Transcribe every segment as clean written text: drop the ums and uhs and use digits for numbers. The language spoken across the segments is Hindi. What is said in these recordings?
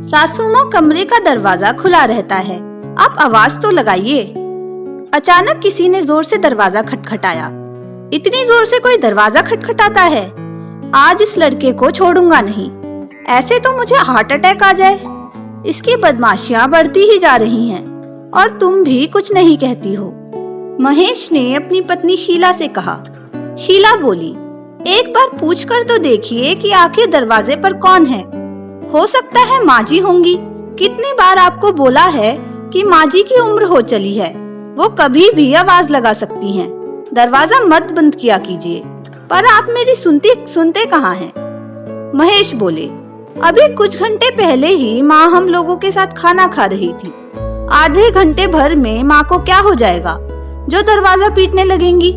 सासू माँ कमरे का दरवाजा खुला रहता है, आप आवाज तो लगाइए। अचानक किसी ने जोर से दरवाजा खटखटाया। इतनी जोर से कोई दरवाजा खटखटाता है? आज इस लड़के को छोड़ूंगा नहीं, ऐसे तो मुझे हार्ट अटैक आ जाए। इसकी बदमाशियां बढ़ती ही जा रही हैं और तुम भी कुछ नहीं कहती हो। महेश ने अपनी पत्नी शीला से कहा। शीला बोली, एक बार पूछकर तो देखिए कि आखिर दरवाजे पर कौन है। हो सकता है माँ जी होंगी। कितनी बार आपको बोला है कि माँ जी की उम्र हो चली है, वो कभी भी आवाज लगा सकती हैं। दरवाजा मत बंद किया कीजिए। पर आप मेरी सुनते कहाँ हैं? महेश बोले, अभी कुछ घंटे पहले ही माँ हम लोगों के साथ खाना खा रही थी। आधे घंटे भर में माँ को क्या हो जाएगा जो दरवाजा पीटने लगेंगी?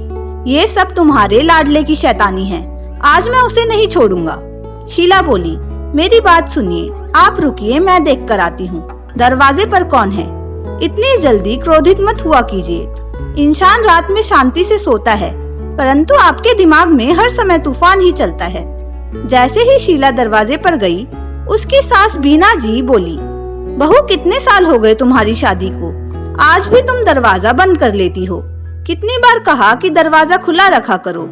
ये सब तुम्हारे लाडले की शैतानी है। आज मैं उसे नहीं छोड़ूंगा। शीला बोली, मेरी बात सुनिए, आप रुकिए, मैं देख कर आती हूँ दरवाजे पर कौन है। इतनी जल्दी क्रोधित मत हुआ कीजिए। इंसान रात में शांति से सोता है, परंतु आपके दिमाग में हर समय तूफान ही चलता है। जैसे ही शीला दरवाजे पर गई, उसकी सास बीना जी बोली, बहू कितने साल हो गए तुम्हारी शादी को, आज भी तुम दरवाजा बंद कर लेती हो। कितनी बार कहा कि दरवाजा खुला रखा करो।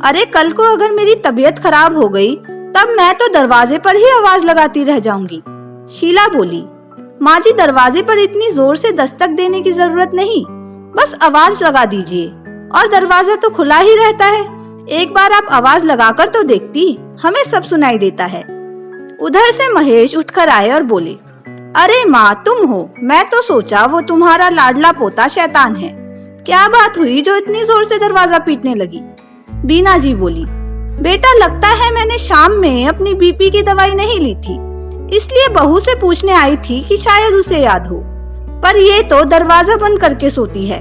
अरे कल को अगर मेरी तबीयत खराब हो गई तब मैं तो दरवाजे पर ही आवाज लगाती रह जाऊंगी। शीला बोली, माँ जी दरवाजे पर इतनी जोर से दस्तक देने की जरूरत नहीं, बस आवाज लगा दीजिए और दरवाजा तो खुला ही रहता है। एक बार आप आवाज लगाकर तो देखती, हमें सब सुनाई देता है। उधर से महेश उठकर आए और बोले, अरे माँ तुम हो, मैं तो सोचा वो तुम्हारा लाडला पोता शैतान है। क्या बात हुई जो इतनी जोर से दरवाजा पीटने लगी? बीना जी बोली, बेटा लगता है मैंने शाम में अपनी बीपी की दवाई नहीं ली थी, इसलिए बहू से पूछने आई थी कि शायद उसे याद हो, पर ये तो दरवाजा बंद करके सोती है।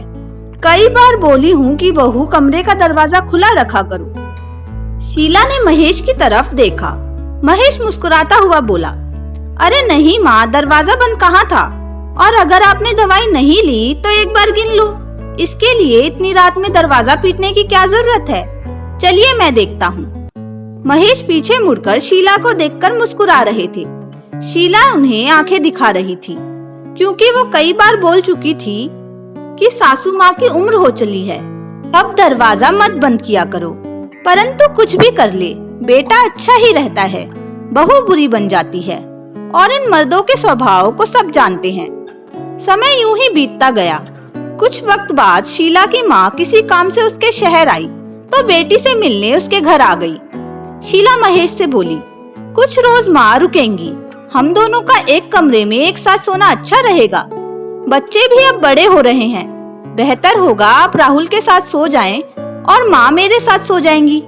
कई बार बोली हूँ कि बहू कमरे का दरवाजा खुला रखा करो। शीला ने महेश की तरफ देखा। महेश मुस्कुराता हुआ बोला, अरे नहीं माँ, दरवाजा बंद कहाँ था, और अगर आपने दवाई नहीं ली तो एक बार गिन लो। इसके लिए इतनी रात में दरवाजा पीटने की क्या जरूरत है? चलिए मैं देखता हूँ। महेश पीछे मुड़कर शीला को देखकर मुस्कुरा रहे थे। शीला उन्हें आंखें दिखा रही थी, क्योंकि वो कई बार बोल चुकी थी कि सासू माँ की उम्र हो चली है, अब दरवाजा मत बंद किया करो। परंतु कुछ भी कर ले, बेटा अच्छा ही रहता है, बहू बुरी बन जाती है, और इन मर्दों के स्वभाव को सब जानते हैं। समय यूं ही बीतता गया। कुछ वक्त बाद शीला की माँ किसी काम से उसके शहर आई तो बेटी से मिलने उसके घर आ गई। शीला महेश से बोली, कुछ रोज माँ रुकेंगी, हम दोनों का एक कमरे में एक साथ सोना अच्छा रहेगा। बच्चे भी अब बड़े हो रहे हैं, बेहतर होगा आप राहुल के साथ सो जाएं और माँ मेरे साथ सो जाएंगी।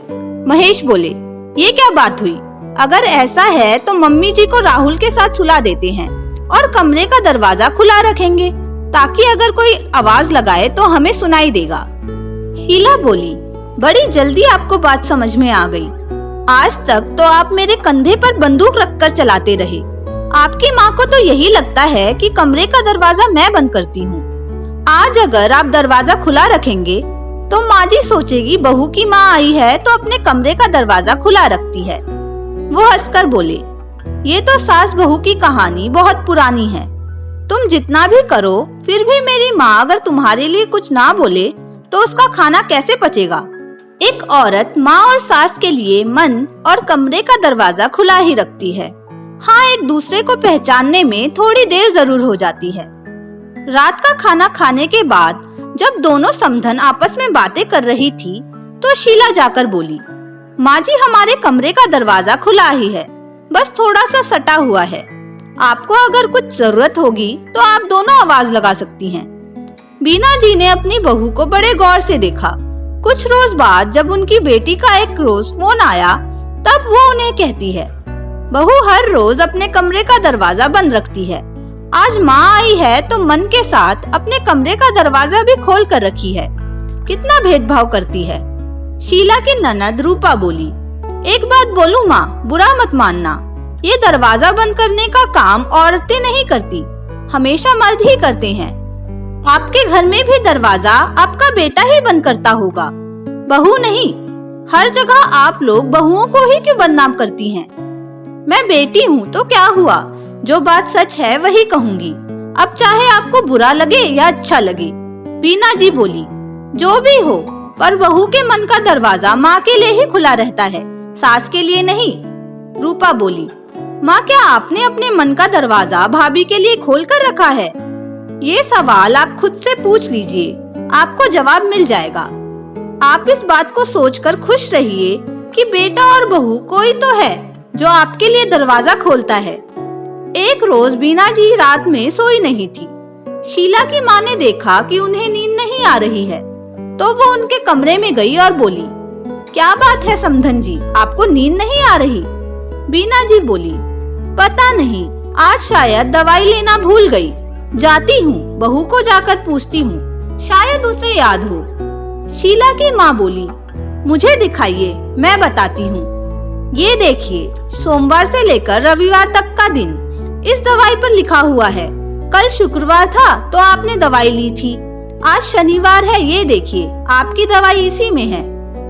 महेश बोले, ये क्या बात हुई? अगर ऐसा है तो मम्मी जी को राहुल के साथ सुला देते हैं और कमरे का दरवाजा खुला रखेंगे, ताकि अगर कोई आवाज लगाए तो हमें सुनाई देगा। शीला बोली, बड़ी जल्दी आपको बात समझ में आ गई। आज तक तो आप मेरे कंधे पर बंदूक रखकर चलाते रहे। आपकी माँ को तो यही लगता है कि कमरे का दरवाजा मैं बंद करती हूँ। आज अगर आप दरवाजा खुला रखेंगे तो माँ जी सोचेगी बहू की माँ आई है तो अपने कमरे का दरवाजा खुला रखती है। वो हंसकर बोले, ये तो सास बहू की कहानी बहुत पुरानी है। तुम जितना भी करो फिर भी मेरी माँ अगर तुम्हारे लिए कुछ ना बोले तो उसका खाना कैसे पचेगा? एक औरत माँ और सास के लिए मन और कमरे का दरवाजा खुला ही रखती है। हाँ, एक दूसरे को पहचानने में थोड़ी देर जरूर हो जाती है। रात का खाना खाने के बाद जब दोनों समधन आपस में बातें कर रही थी तो शीला जाकर बोली, माँ जी हमारे कमरे का दरवाजा खुला ही है, बस थोड़ा सा सटा हुआ है। आपको अगर कुछ जरूरत होगी तो आप दोनों आवाज लगा सकती हैं। बीना जी ने अपनी बहू को बड़े गौर से देखा। कुछ रोज बाद जब उनकी बेटी का एक रोज फोन आया तब वो उन्हें कहती है, बहू हर रोज अपने कमरे का दरवाजा बंद रखती है, आज माँ आई है तो मन के साथ अपने कमरे का दरवाजा भी खोल कर रखी है। कितना भेदभाव करती है। शीला की ननद रूपा बोली, एक बात बोलूं माँ, बुरा मत मानना, ये दरवाजा बंद करने का काम औरतें नहीं करती, हमेशा मर्द ही करते हैं। आपके घर में भी दरवाजा आपका बेटा ही बंद करता होगा, बहू नहीं। हर जगह आप लोग बहुओं को ही क्यों बदनाम करती हैं? मैं बेटी हूँ तो क्या हुआ, जो बात सच है वही कहूंगी, अब चाहे आपको बुरा लगे या अच्छा लगे। बीना जी बोली, जो भी हो, पर बहू के मन का दरवाजा माँ के लिए ही खुला रहता है, सास के लिए नहीं। रूपा बोली, माँ क्या आपने अपने मन का दरवाजा भाभी के लिए खोल कर रखा है? ये सवाल आप खुद से पूछ लीजिए, आपको जवाब मिल जाएगा। आप इस बात को सोचकर खुश रहिए कि बेटा और बहू कोई तो है जो आपके लिए दरवाजा खोलता है। एक रोज बीना जी रात में सोई नहीं थी। शीला की माँ ने देखा कि उन्हें नींद नहीं आ रही है, तो वो उनके कमरे में गई और बोली, क्या बात है समधन जी, आपको नींद नहीं आ रही? बीना जी बोली, पता नहीं, आज शायद दवाई लेना भूल गई। जाती हूँ, बहू को जाकर पूछती हूँ, शायद उसे याद हो। शीला की माँ बोली, मुझे दिखाइए, मैं बताती हूँ। ये देखिए, सोमवार से लेकर रविवार तक का दिन इस दवाई पर लिखा हुआ है। कल शुक्रवार था तो आपने दवाई ली थी, आज शनिवार है, ये देखिए आपकी दवाई इसी में है।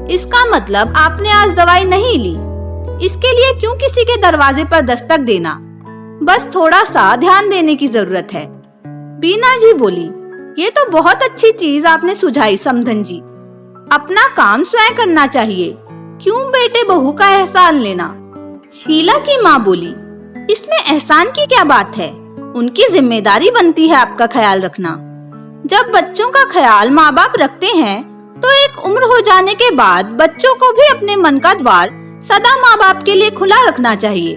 इसका मतलब आपने आज दवाई नहीं ली। इसके लिए क्यों किसी के दरवाजे पर दस्तक देना? बस थोड़ा सा ध्यान देने की जरूरत है। बीना जी बोली, ये तो बहुत अच्छी चीज आपने सुझाई समधन जी। अपना काम स्वयं करना चाहिए, क्यों बेटे बहू का एहसान लेना? शीला की माँ बोली, इसमें एहसान की क्या बात है? उनकी जिम्मेदारी बनती है आपका ख्याल रखना। जब बच्चों का ख्याल माँ बाप रखते हैं तो एक उम्र हो जाने के बाद बच्चों को भी अपने मन का द्वार सदा माँ बाप के लिए खुला रखना चाहिए।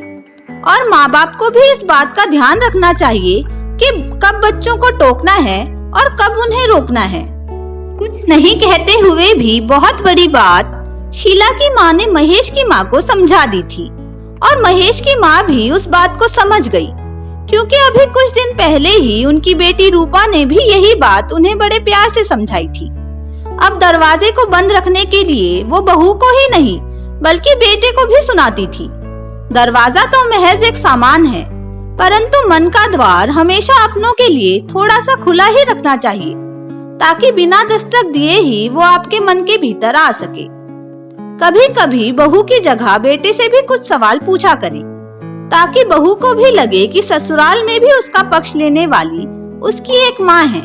और माँ बाप को भी इस बात का ध्यान रखना चाहिए कि कब बच्चों को टोकना है और कब उन्हें रोकना है। कुछ नहीं कहते हुए भी बहुत बड़ी बात शीला की माँ ने महेश की माँ को समझा दी थी, और महेश की माँ भी उस बात को समझ गई, क्योंकि अभी कुछ दिन पहले ही उनकी बेटी रूपा ने भी यही बात उन्हें बड़े प्यार से समझाई थी। अब दरवाजे को बंद रखने के लिए वो बहू को ही नहीं बल्कि बेटे को भी सुनाती थी। दरवाजा तो महज एक सामान है, परंतु मन का द्वार हमेशा अपनों के लिए थोड़ा सा खुला ही रखना चाहिए, ताकि बिना दस्तक दिए ही वो आपके मन के भीतर आ सके। कभी कभी बहू की जगह बेटे से भी कुछ सवाल पूछा करें, ताकि बहू को भी लगे कि ससुराल में भी उसका पक्ष लेने वाली उसकी एक माँ है।